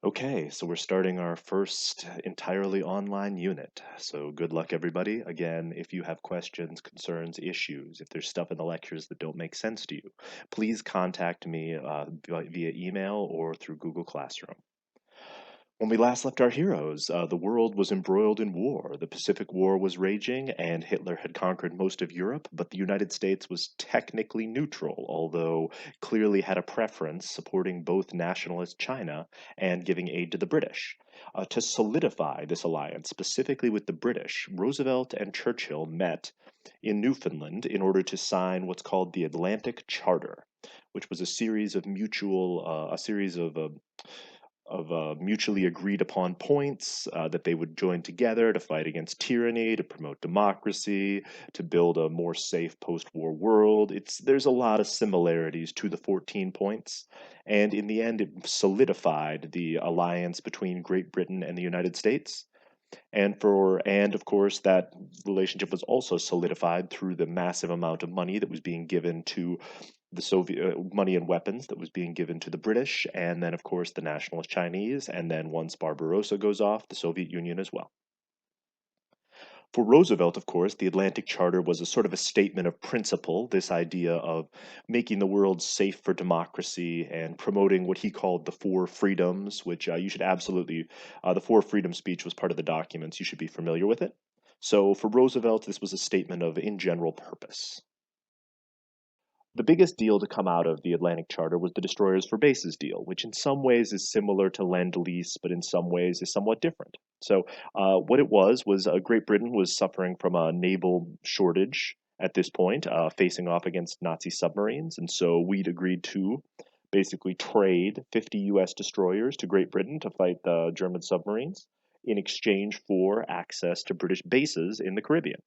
Okay, so we're starting our first entirely online unit. So good luck, everybody. Again, if you have questions, concerns, issues, if there's stuff in the lectures that don't make sense to you, please contact me via email or through Google Classroom. When we last left our heroes, the world was embroiled in war. The Pacific War was raging, and Hitler had conquered most of Europe, but the United States was technically neutral, although clearly had a preference supporting both nationalist China and giving aid to the British. To solidify this alliance, specifically with the British, Roosevelt and Churchill met in Newfoundland in order to sign what's called the Atlantic Charter, which was a series of mutually agreed upon points that they would join together to fight against tyranny, to promote democracy, to build a more safe post-war world. There's a lot of similarities to the 14 points, and in the end, it solidified the alliance between Great Britain and the United States. And of course that relationship was also solidified through the massive amount of money that was being given to the Soviet money and weapons that was being given to the British, and then of course the nationalist Chinese, and then once Barbarossa goes off, the Soviet Union as well. For Roosevelt, of course, the Atlantic Charter was a sort of a statement of principle, this idea of making the world safe for democracy and promoting what he called the four freedoms, which you should absolutely, the four freedom speech was part of the documents. You should be familiar with it. So for Roosevelt, this was a statement of in general purpose. The biggest deal to come out of the Atlantic Charter was the Destroyers for Bases deal, which in some ways is similar to Lend-Lease, but in some ways is somewhat different. So, what it was Great Britain was suffering from a naval shortage at this point, facing off against Nazi submarines, and so we'd agreed to basically trade 50 U.S. destroyers to Great Britain to fight the German submarines in exchange for access to British bases in the Caribbean.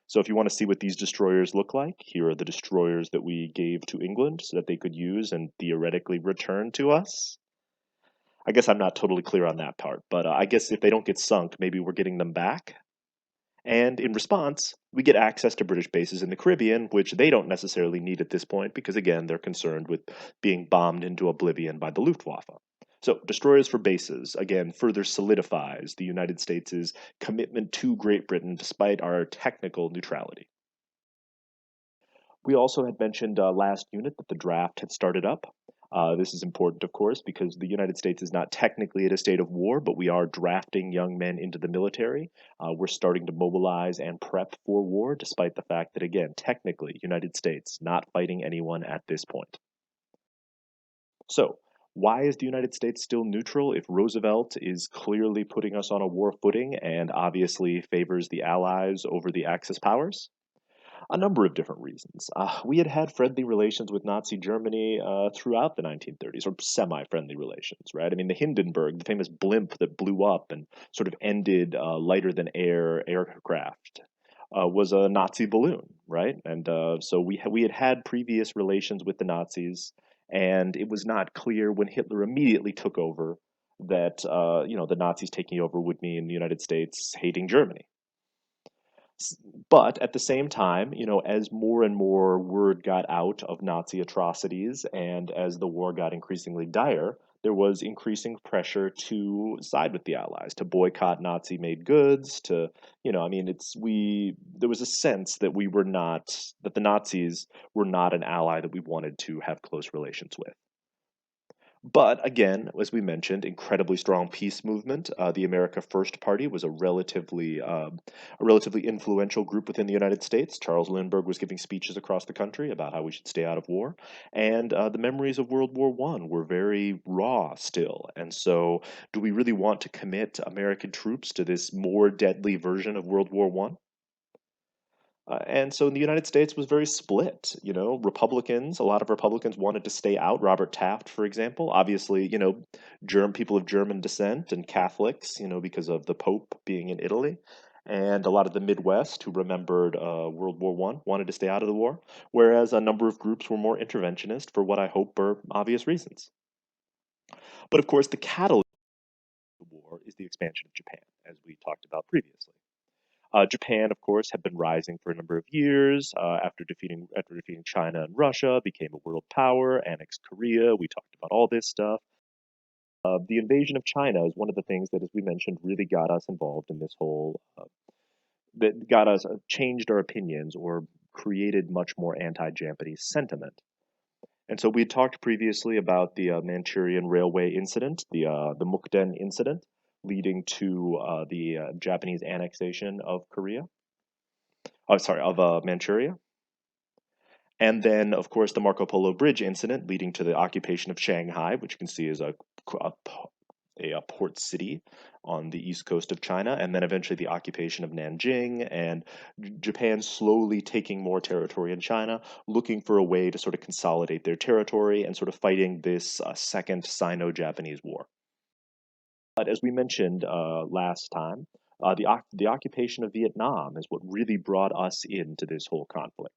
So if you want to see what these destroyers look like, here are the destroyers that we gave to England so that they could use and theoretically return to us. I guess I'm not totally clear on that part, but I guess if they don't get sunk, maybe we're getting them back. And in response, we get access to British bases in the Caribbean, which they don't necessarily need at this point because, again, they're concerned with being bombed into oblivion by the Luftwaffe. So, destroyers for bases, again, further solidifies the United States' commitment to Great Britain despite our technical neutrality. We also had mentioned last unit that the draft had started up. This is important, of course, because the United States is not technically at a state of war, but we are drafting young men into the military. We're starting to mobilize and prep for war, despite the fact that, again, technically, United States not fighting anyone at this point. So, why is the United States still neutral if Roosevelt is clearly putting us on a war footing and obviously favors the Allies over the Axis powers? A number of different reasons. We had had friendly relations with Nazi Germany throughout the 1930s, or semi-friendly relations, right? I mean, the Hindenburg, the famous blimp that blew up and sort of ended lighter-than-air aircraft, was a Nazi balloon, right? And so we had had previous relations with the Nazis, and it was not clear when Hitler immediately took over that the Nazis taking over would mean the United States hating Germany. But at the same time, as more and more word got out of Nazi atrocities and as the war got increasingly dire, there was increasing pressure to side with the Allies, to boycott Nazi-made goods, I mean, there was a sense that that the Nazis were not an ally that we wanted to have close relations with. But again, as we mentioned, incredibly strong peace movement. The America First Party was a relatively influential group within the United States. Charles Lindbergh was giving speeches across the country about how we should stay out of war, and the memories of World War One were very raw still. And so, do we really want to commit American troops to this more deadly version of World War One? And so the United States was very split. A lot of Republicans wanted to stay out. Robert Taft, for example, obviously, people of German descent and Catholics, because of the Pope being in Italy. And a lot of the Midwest who remembered World War One wanted to stay out of the war, whereas a number of groups were more interventionist for what I hope are obvious reasons. But of course, the catalyst of the war is the expansion of Japan, as we talked about previously. Japan, of course, had been rising for a number of years after defeating China and Russia, became a world power, annexed Korea. We talked about all this stuff. The invasion of China is one of the things that, as we mentioned, really got us involved in this whole, that got us, changed our opinions or created much more anti-Japanese sentiment. And so we had talked previously about the Manchurian Railway incident, the Mukden incident, leading to the Japanese annexation of Korea. Oh, sorry, of Manchuria. And then, of course, the Marco Polo Bridge incident leading to the occupation of Shanghai, which you can see is a port city on the east coast of China, and then eventually the occupation of Nanjing, and Japan slowly taking more territory in China, looking for a way to sort of consolidate their territory and sort of fighting this second Sino-Japanese war. But as we mentioned last time, the occupation of Vietnam is what really brought us into this whole conflict.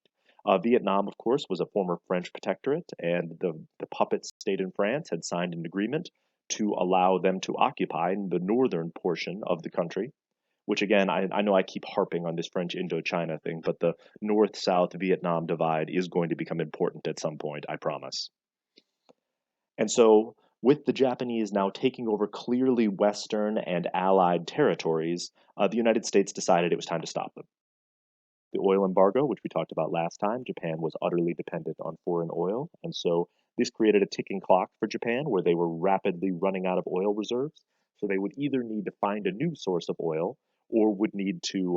Vietnam, of course, was a former French protectorate, and the puppet state in France had signed an agreement to allow them to occupy the northern portion of the country, which again, I know I keep harping on this French Indochina thing, but the North-South Vietnam divide is going to become important at some point, I promise. And so, with the Japanese now taking over clearly Western and Allied territories, the United States decided it was time to stop them. The oil embargo, which we talked about last time, Japan was utterly dependent on foreign oil, and so this created a ticking clock for Japan where they were rapidly running out of oil reserves. So they would either need to find a new source of oil, or would need to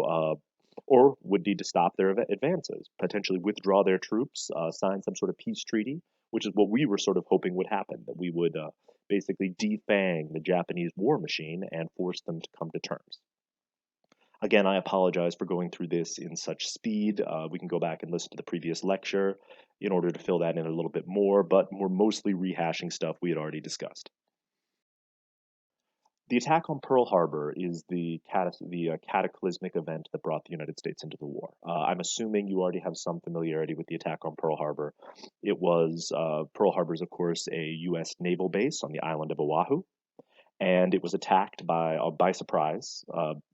stop their advances, potentially withdraw their troops, sign some sort of peace treaty, which is what we were sort of hoping would happen, that we would basically defang the Japanese war machine and force them to come to terms. Again, I apologize for going through this in such speed. We can go back and listen to the previous lecture in order to fill that in a little bit more, but we're mostly rehashing stuff we had already discussed. The attack on Pearl Harbor is the cataclysmic event that brought the United States into the war. I'm assuming you already have some familiarity with the attack on Pearl Harbor. Pearl Harbor is, of course, a U.S. naval base on the island of Oahu, and it was attacked by surprise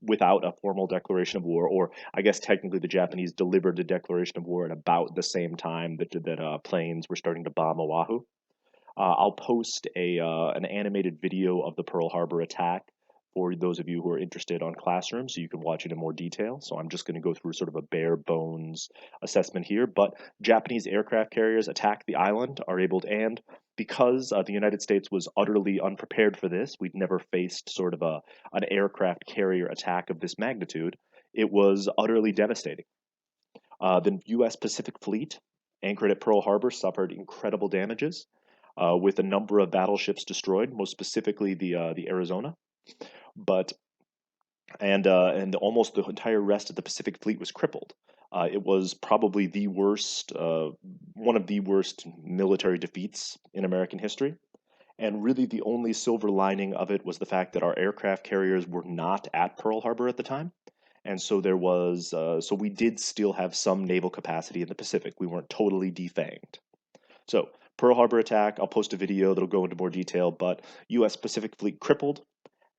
without a formal declaration of war, or I guess technically the Japanese delivered a declaration of war at about the same time that planes were starting to bomb Oahu. I'll post an animated video of the Pearl Harbor attack for those of you who are interested on Classroom, so you can watch it in more detail. So I'm just going to go through sort of a bare bones assessment here. But Japanese aircraft carriers attack the island, and because the United States was utterly unprepared for this, we'd never faced sort of an aircraft carrier attack of this magnitude. It was utterly devastating. The U.S. Pacific Fleet, anchored at Pearl Harbor, suffered incredible damages, with a number of battleships destroyed, most specifically the Arizona. But and almost the entire rest of the Pacific Fleet was crippled. It was probably one of the worst military defeats in American history. And really, the only silver lining of it was the fact that our aircraft carriers were not at Pearl Harbor at the time. And so so we did still have some naval capacity in the Pacific. We weren't totally defanged. So, Pearl Harbor attack, I'll post a video that'll go into more detail, but U.S. Pacific Fleet crippled,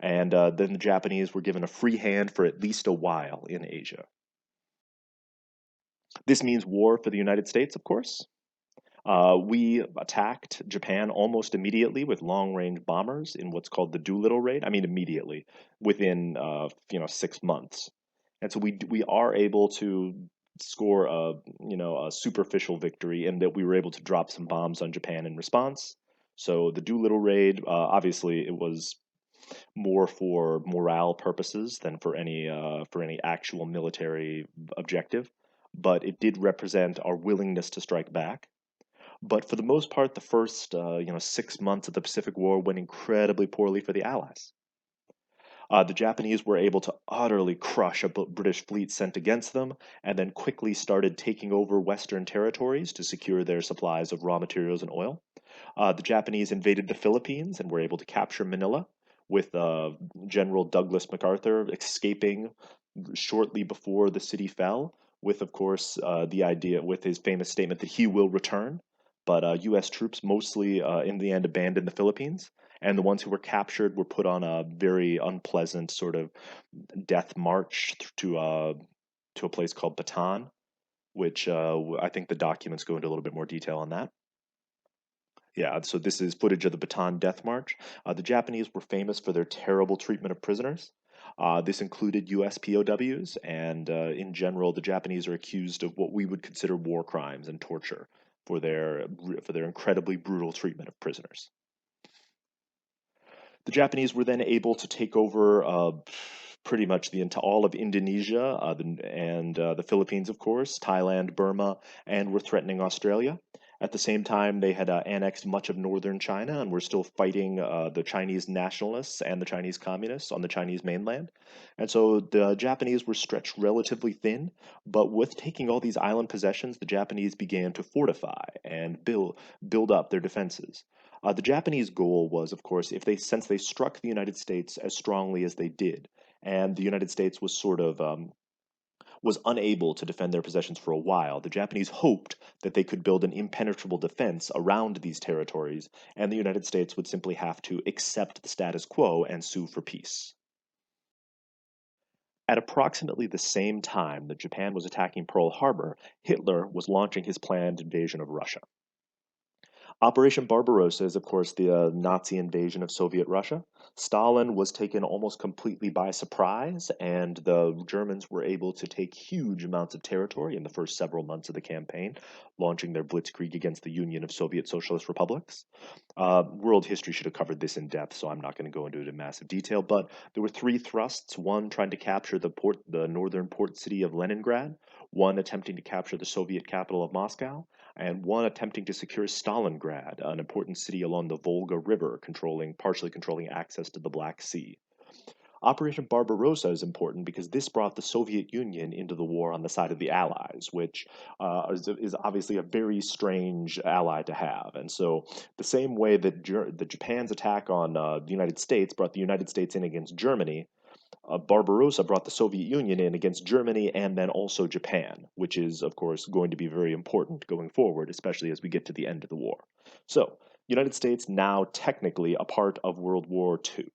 and then the Japanese were given a free hand for at least a while in Asia. This means war for the United States, of course. We attacked Japan almost immediately with long-range bombers in what's called the Doolittle Raid. I mean, immediately, within 6 months, and so we are able to score a superficial victory in that we were able to drop some bombs on Japan in response. So the Doolittle Raid, obviously, it was more for morale purposes than for any actual military objective, but it did represent our willingness to strike back. But for the most part, the first 6 months of the Pacific War went incredibly poorly for the Allies. The Japanese were able to utterly crush a British fleet sent against them, and then quickly started taking over Western territories to secure their supplies of raw materials and oil. The Japanese invaded the Philippines and were able to capture Manila, with General Douglas MacArthur escaping shortly before the city fell, with, of course, with his famous statement that he will return. But U.S. troops mostly, in the end, abandoned the Philippines, and the ones who were captured were put on a very unpleasant sort of death march to a place called Bataan, which I think the documents go into a little bit more detail on that. Yeah, so this is footage of the Bataan Death March. The Japanese were famous for their terrible treatment of prisoners. This included U.S. POWs, and in general, the Japanese are accused of what we would consider war crimes and torture for their incredibly brutal treatment of prisoners. The Japanese were then able to take over pretty much all of Indonesia and the Philippines, of course, Thailand, Burma, and were threatening Australia. At the same time, they had annexed much of northern China and were still fighting the Chinese nationalists and the Chinese communists on the Chinese mainland. And so the Japanese were stretched relatively thin, but with taking all these island possessions, the Japanese began to fortify and build up their defenses. The Japanese goal was, of course, if they since they struck the United States as strongly as they did, and the United States was sort of was unable to defend their possessions for a while, the Japanese hoped that they could build an impenetrable defense around these territories, and the United States would simply have to accept the status quo and sue for peace. At approximately the same time that Japan was attacking Pearl Harbor, Hitler was launching his planned invasion of Russia. Operation Barbarossa is, of course, the Nazi invasion of Soviet Russia. Stalin was taken almost completely by surprise, and the Germans were able to take huge amounts of territory in the first several months of the campaign, launching their blitzkrieg against the Union of Soviet Socialist Republics. World history should have covered this in depth, so I'm not going to go into it in massive detail. But there were three thrusts: one trying to capture the northern port city of Leningrad; one attempting to capture the Soviet capital of Moscow; and one attempting to secure Stalingrad, an important city along the Volga River, partially controlling access to the Black Sea. Operation Barbarossa is important because this brought the Soviet Union into the war on the side of the Allies, which is obviously a very strange ally to have. And so, the same way that Japan's attack on the United States brought the United States in against Germany, Barbarossa brought the Soviet Union in against Germany and then also Japan, which is, of course, going to be very important going forward, especially as we get to the end of the war. So, United States now technically a part of World War II.